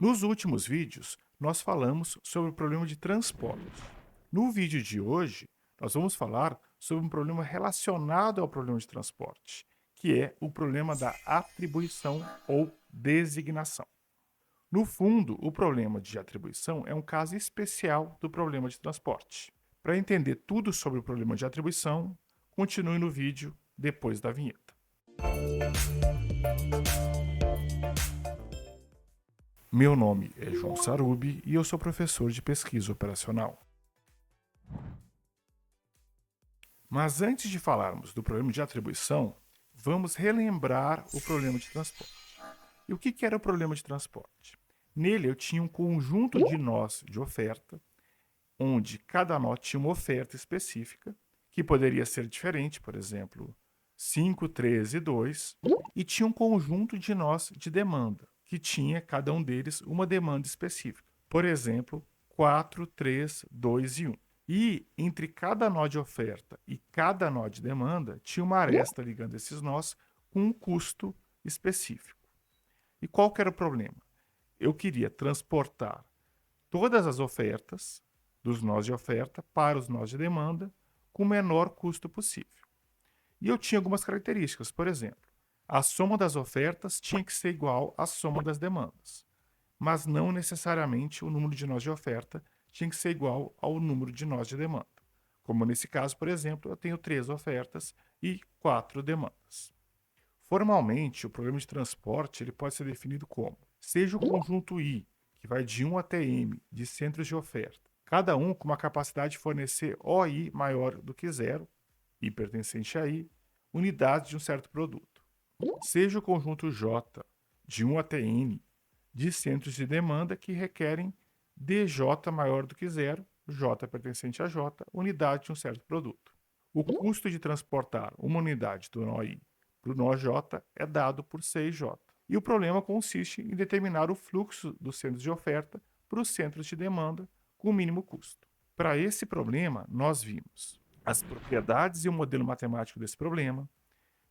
Nos últimos vídeos, nós falamos sobre o problema de transporte. No vídeo de hoje, nós vamos falar sobre um problema relacionado ao problema de transporte, que é o problema da atribuição ou designação. No fundo, o problema de atribuição é um caso especial do problema de transporte. Para entender tudo sobre o problema de atribuição, continue no vídeo depois da vinheta. Meu nome é João Sarubi e eu sou professor de pesquisa operacional. Mas antes de falarmos do problema de atribuição, vamos relembrar o problema de transporte. E o que era o problema de transporte? Nele eu tinha um conjunto de nós de oferta, onde cada nó tinha uma oferta específica, que poderia ser diferente, por exemplo, 5, 3 e 2, e tinha um conjunto de nós de demanda, que tinha cada um deles uma demanda específica. Por exemplo, 4, 3, 2 e 1. E entre cada nó de oferta e cada nó de demanda, tinha uma aresta ligando esses nós com um custo específico. E qual que era o problema? Eu queria transportar todas as ofertas dos nós de oferta para os nós de demanda com o menor custo possível. E eu tinha algumas características, por exemplo, a soma das ofertas tinha que ser igual à soma das demandas, mas não necessariamente o número de nós de oferta tinha que ser igual ao número de nós de demanda. Como nesse caso, por exemplo, eu tenho 3 ofertas e 4 demandas. Formalmente, o problema de transporte ele pode ser definido como: seja o conjunto I, que vai de 1 até M, de centros de oferta, cada um com uma capacidade de fornecer OI maior do que zero, I pertencente a I, unidades de um certo produto. Seja o conjunto J, de 1 até N, de centros de demanda que requerem DJ maior do que zero, J pertencente a J, unidade de um certo produto. O custo de transportar uma unidade do nó I para o nó J é dado por CJ. E o problema consiste em determinar o fluxo dos centros de oferta para os centros de demanda com o mínimo custo. Para esse problema, nós vimos as propriedades e o modelo matemático desse problema,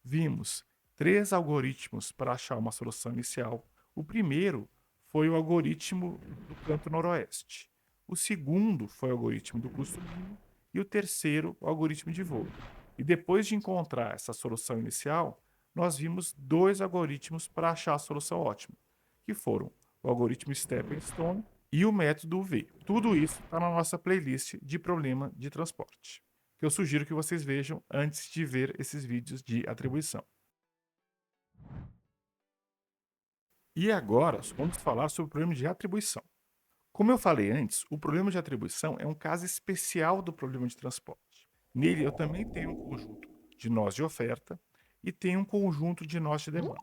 vimos 3 algoritmos para achar uma solução inicial. O primeiro foi o algoritmo do canto noroeste. O segundo foi o algoritmo do custo mínimo e o terceiro, o algoritmo de voo. E depois de encontrar essa solução inicial, nós vimos 2 algoritmos para achar a solução ótima, que foram o algoritmo Stepping Stone e o método UV. Tudo isso está na nossa playlist de problema de transporte, que eu sugiro que vocês vejam antes de ver esses vídeos de atribuição. E agora vamos falar sobre o problema de atribuição. Como eu falei antes, o problema de atribuição é um caso especial do problema de transporte. Nele eu também tenho um conjunto de nós de oferta e tenho um conjunto de nós de demanda.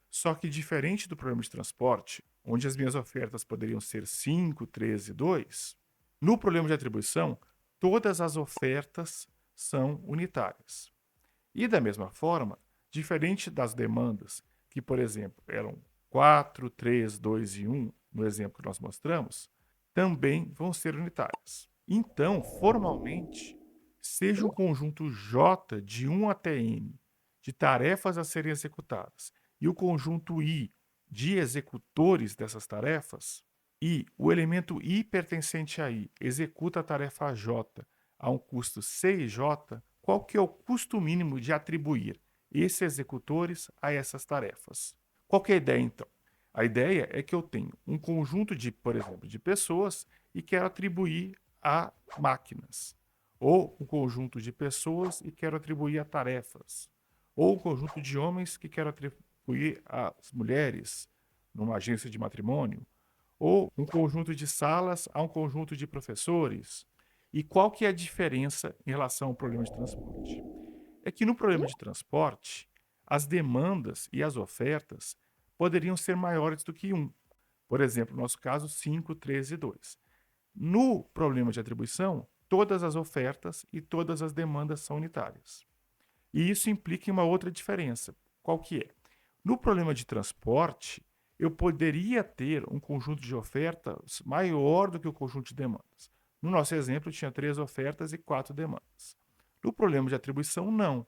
Só que diferente do problema de transporte, onde as minhas ofertas poderiam ser 5, 3 e 2, no problema de atribuição, todas as ofertas são unitárias. E da mesma forma, diferente das demandas, que, por exemplo, eram 4, 3, 2 e 1, no exemplo que nós mostramos, também vão ser unitárias. Então, formalmente, seja um conjunto J de 1 até N de tarefas a serem executadas e o conjunto I de executores dessas tarefas, e o elemento I pertencente a I executa a tarefa J a um custo CJ, qual que é o custo mínimo de atribuir esses executores a essas tarefas? Qual que é a ideia, então? A ideia é que eu tenho um conjunto de, por exemplo, de pessoas e quero atribuir a máquinas, ou um conjunto de pessoas e quero atribuir a tarefas, ou um conjunto de homens que quero atribuir às mulheres numa agência de matrimônio, ou um conjunto de salas a um conjunto de professores. E qual que é a diferença em relação ao problema de transporte? É que no problema de transporte, as demandas e as ofertas poderiam ser maiores do que um. Por exemplo, no nosso caso, 5, 3 e 2. No problema de atribuição, todas as ofertas e todas as demandas são unitárias. E isso implica em uma outra diferença. Qual que é? No problema de transporte, eu poderia ter um conjunto de ofertas maior do que o conjunto de demandas. No nosso exemplo, tinha 3 ofertas e 4 demandas. No problema de atribuição, não.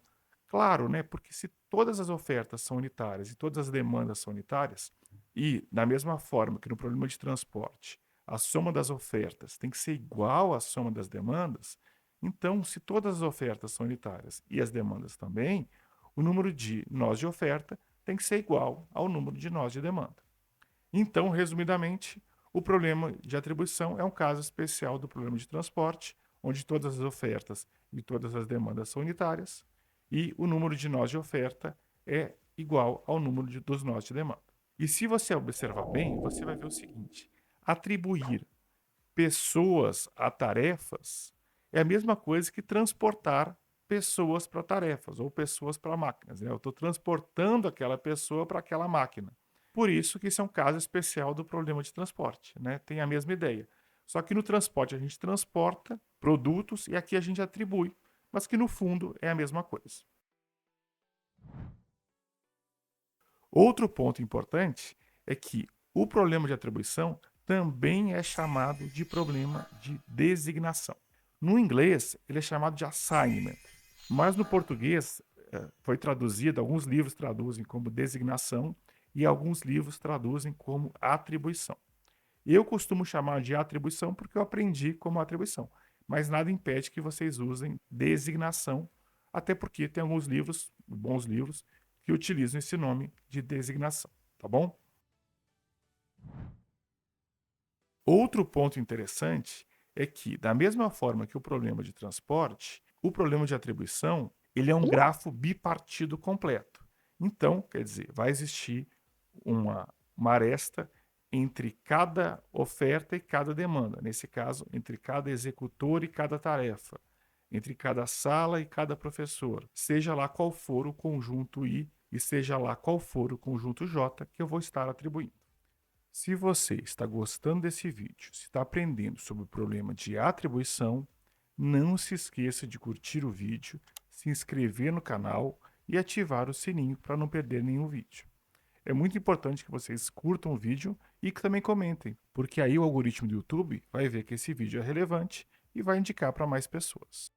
Claro, né? Porque se todas as ofertas são unitárias e todas as demandas são unitárias, E, da mesma forma que no problema de transporte, a soma das ofertas tem que ser igual à soma das demandas, então, se todas as ofertas são unitárias e as demandas também, o número de nós de oferta tem que ser igual ao número de nós de demanda. Então, resumidamente, o problema de atribuição é um caso especial do problema de transporte, onde todas as ofertas e todas as demandas são unitárias e o número de nós de oferta é igual ao número dos nós de demanda. E se você observar bem, você vai ver o seguinte: atribuir pessoas a tarefas é a mesma coisa que transportar pessoas para tarefas ou pessoas para máquinas, né? Eu estou transportando aquela pessoa para aquela máquina. Por isso que isso é um caso especial do problema de transporte, né? Tem a mesma ideia. Só que no transporte a gente transporta produtos e aqui a gente atribui, mas que no fundo é a mesma coisa. Outro ponto importante é que o problema de atribuição também é chamado de problema de designação. No inglês, ele é chamado de assignment, mas no português foi traduzido, alguns livros traduzem como designação e alguns livros traduzem como atribuição. Eu costumo chamar de atribuição porque eu aprendi como atribuição, mas nada impede que vocês usem designação, até porque tem alguns livros, bons livros, que utilizam esse nome de designação, tá bom? Outro ponto interessante é que, da mesma forma que o problema de transporte, o problema de atribuição, ele é um grafo bipartido completo. Então, quer dizer, vai existir uma aresta entre cada oferta e cada demanda. Nesse caso, entre cada executor e cada tarefa. Entre cada sala e cada professor. Seja lá qual for o conjunto I e seja lá qual for o conjunto J que eu vou estar atribuindo. Se você está gostando desse vídeo, se está aprendendo sobre o problema de atribuição, não se esqueça de curtir o vídeo, se inscrever no canal e ativar o sininho para não perder nenhum vídeo. É muito importante que vocês curtam o vídeo e que também comentem, porque aí o algoritmo do YouTube vai ver que esse vídeo é relevante e vai indicar para mais pessoas.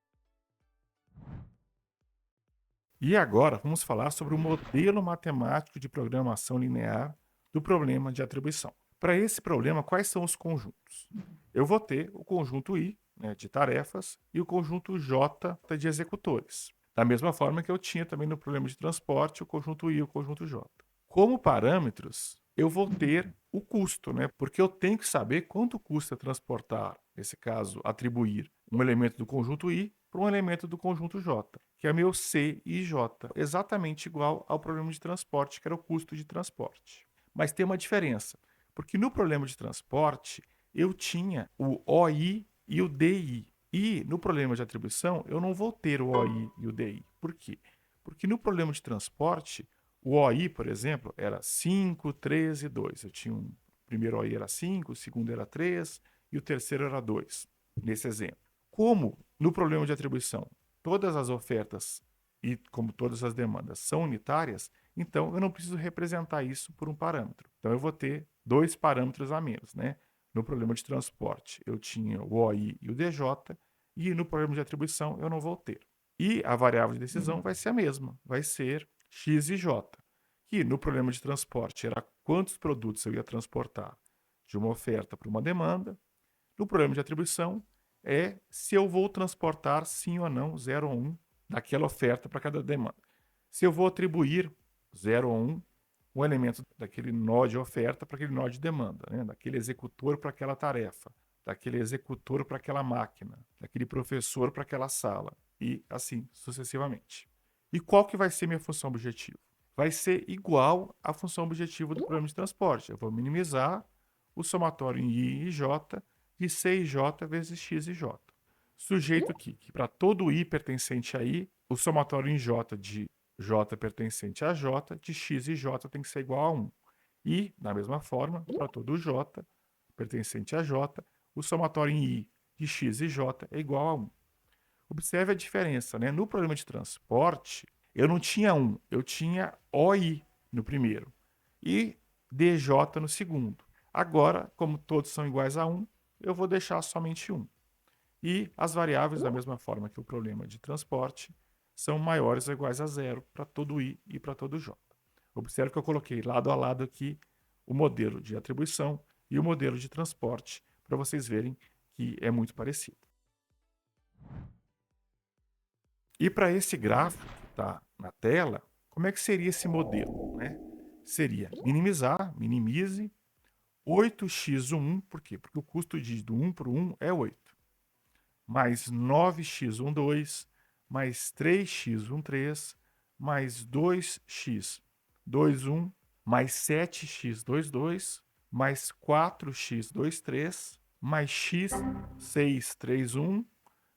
E agora vamos falar sobre o modelo matemático de programação linear do problema de atribuição. Para esse problema, quais são os conjuntos? Eu vou ter o conjunto I, né, de tarefas, e o conjunto J de executores. Da mesma forma que eu tinha também no problema de transporte o conjunto I e o conjunto J. Como parâmetros, eu vou ter o custo, né? Porque eu tenho que saber quanto custa transportar, nesse caso, atribuir um elemento do conjunto I para um elemento do conjunto J, que é meu C e J, exatamente igual ao problema de transporte, que era o custo de transporte. Mas tem uma diferença, porque no problema de transporte eu tinha o OI e o DI. E no problema de atribuição eu não vou ter o OI e o DI. Por quê? Porque no problema de transporte, o OI, por exemplo, era 5, 3 e 2. Eu tinha o primeiro OI era 5, o segundo era 3 e o terceiro era 2, nesse exemplo. Como no problema de atribuição todas as ofertas e como todas as demandas são unitárias, então eu não preciso representar isso por um parâmetro. Então eu vou ter dois parâmetros a menos, né? No problema de transporte eu tinha o OI e o DJ, e no problema de atribuição eu não vou ter. E a variável de decisão vai ser a mesma, vai ser X e J, que no problema de transporte era quantos produtos eu ia transportar de uma oferta para uma demanda. No problema de atribuição é se eu vou transportar sim ou não 0 ou 1 daquela oferta para cada demanda. Se eu vou atribuir 0 ou 1 um elemento daquele nó de oferta para aquele nó de demanda, né? Daquele executor para aquela tarefa, daquele executor para aquela máquina, daquele professor para aquela sala e assim sucessivamente. E qual que vai ser minha função objetivo? Vai ser igual à função objetivo do problema de transporte. Eu vou minimizar o somatório em I e J de C e J vezes X e J. Sujeito que para todo I pertencente a I, o somatório em J de J pertencente a J, de X e J tem que ser igual a 1. E, da mesma forma, para todo J pertencente a J, o somatório em I de X e J é igual a 1. Observe a diferença, né? No problema de transporte, eu não tinha 1, eu tinha OI no primeiro e DJ no segundo. Agora, como todos são iguais a 1, eu vou deixar somente 1. E as variáveis, da mesma forma que o problema de transporte, são maiores ou iguais a 0 para todo I e para todo J. Observe que eu coloquei lado a lado aqui o modelo de atribuição e o modelo de transporte, para vocês verem que é muito parecido. E para esse gráfico que está na tela, como é que seria esse modelo, né? Seria minimizar, minimize, 8x1, por quê? Porque o custo do 1 por 1 é 8. Mais 9x12, mais 3x13, mais 2x21, mais 7x22, mais 4x23, mais x631,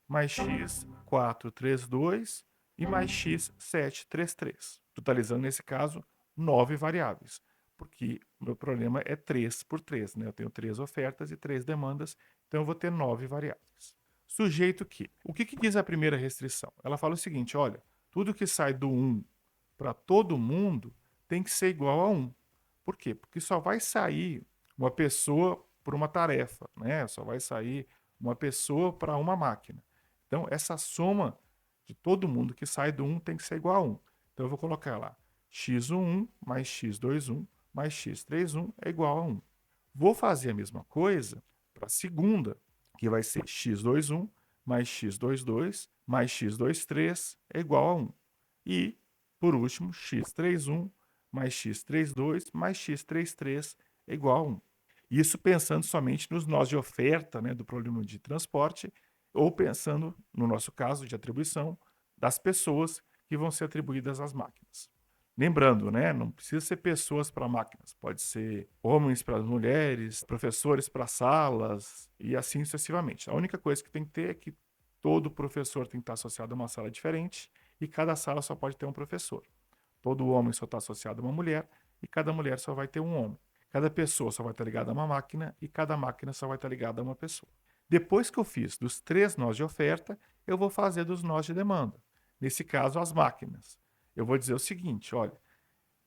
mais x432 e mais x733. Totalizando, nesse caso, 9 variáveis, porque o meu problema é 3 por 3, né? Eu tenho 3 ofertas e 3 demandas, então eu vou ter 9 variáveis. Sujeito que. O que diz a primeira restrição? Ela fala o seguinte, olha, tudo que sai do 1 para todo mundo tem que ser igual a 1. Por quê? Porque só vai sair uma pessoa por uma tarefa, né? Só vai sair uma pessoa para uma máquina. Então, essa soma de todo mundo que sai do 1 tem que ser igual a 1. Então, eu vou colocar lá x11 mais x21 mais x31 é igual a 1. Vou fazer a mesma coisa para a segunda, que vai ser x21 mais x22 mais x23 é igual a 1. E, por último, x31 mais x32 mais x33 é igual a 1. Isso pensando somente nos nós de oferta, né, do problema de transporte, ou pensando, no nosso caso, de atribuição das pessoas que vão ser atribuídas às máquinas. Lembrando, né, não precisa ser pessoas para máquinas, pode ser homens para mulheres, professores para salas e assim sucessivamente. A única coisa que tem que ter é que todo professor tem que estar associado a uma sala diferente e cada sala só pode ter um professor. Todo homem só está associado a uma mulher e cada mulher só vai ter um homem. Cada pessoa só vai estar ligada a uma máquina e cada máquina só vai estar ligada a uma pessoa. Depois que eu fiz dos 3 nós de oferta, eu vou fazer dos nós de demanda. Nesse caso, as máquinas. Eu vou dizer o seguinte, olha,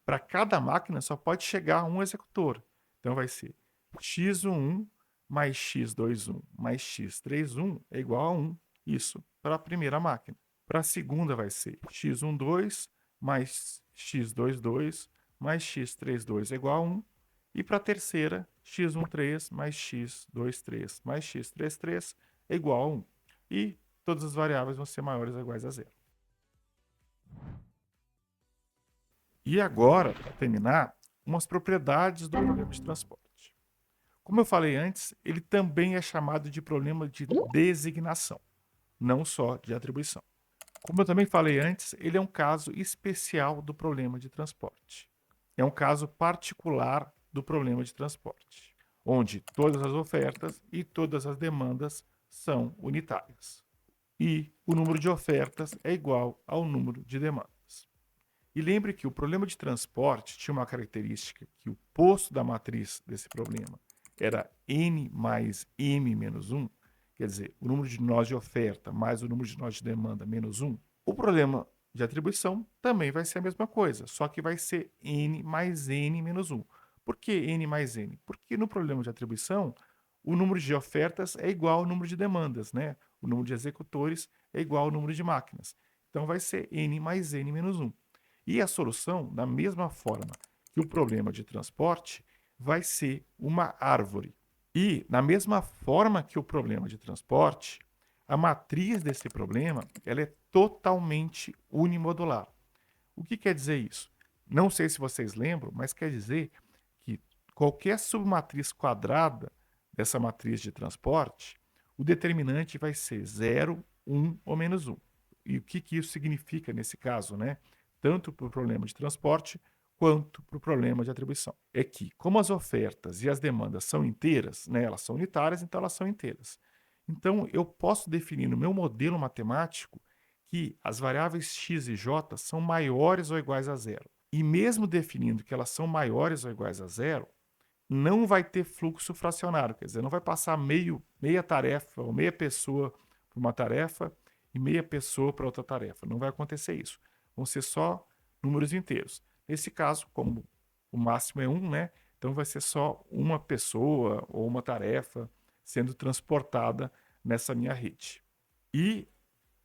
para cada máquina só pode chegar um executor. Então vai ser x11 mais x21 mais x31 é igual a 1. Isso para a primeira máquina. Para a segunda vai ser x12 mais x22 mais x32 é igual a 1. E para a terceira, x13 mais x23 mais x33 é igual a 1. E todas as variáveis vão ser maiores ou iguais a 0. E agora, para terminar, umas propriedades do problema de transporte. Como eu falei antes, ele também é chamado de problema de designação, não só de atribuição. Como eu também falei antes, ele é um caso especial do problema de transporte. É um caso particular do problema de transporte, onde todas as ofertas e todas as demandas são unitárias. E o número de ofertas é igual ao número de demandas. E lembre que o problema de transporte tinha uma característica que o posto da matriz desse problema era n mais m menos 1, quer dizer, o número de nós de oferta mais o número de nós de demanda menos 1. O problema de atribuição também vai ser a mesma coisa, só que vai ser n mais n menos 1. Por que n mais n? Porque no problema de atribuição, o número de ofertas é igual ao número de demandas, né? O número de executores é igual ao número de máquinas. Então vai ser n mais n menos 1. E a solução, da mesma forma que o problema de transporte, vai ser uma árvore. E, da mesma forma que o problema de transporte, a matriz desse problema ela é totalmente unimodular. O que quer dizer isso? Não sei se vocês lembram, mas quer dizer que qualquer submatriz quadrada dessa matriz de transporte, o determinante vai ser 0, 1 ou menos 1. E o que isso significa nesse caso, né? Tanto para o problema de transporte quanto para o problema de atribuição. É que, como as ofertas e as demandas são inteiras, né, elas são unitárias, então elas são inteiras. Então, eu posso definir no meu modelo matemático que as variáveis x e j são maiores ou iguais a zero. E mesmo definindo que elas são maiores ou iguais a zero, não vai ter fluxo fracionário, quer dizer, não vai passar meia tarefa ou meia pessoa para uma tarefa e meia pessoa para outra tarefa. Não vai acontecer isso. Vão ser só números inteiros. Nesse caso, como o máximo é 1, né? Então vai ser só uma pessoa ou uma tarefa sendo transportada nessa minha rede. E,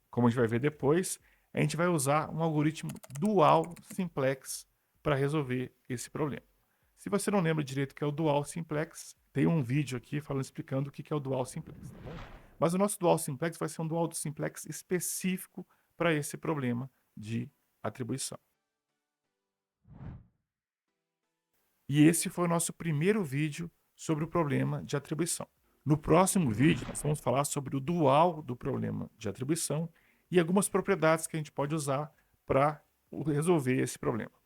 como a gente vai ver depois, a gente vai usar um algoritmo dual simplex para resolver esse problema. Se você não lembra direito o que é o dual simplex, tem um vídeo aqui explicando o que é o dual simplex, tá bom? Mas o nosso dual simplex vai ser um dual simplex específico para esse problema de atribuição. E esse foi o nosso primeiro vídeo sobre o problema de atribuição. No próximo vídeo, nós vamos falar sobre o dual do problema de atribuição e algumas propriedades que a gente pode usar para resolver esse problema.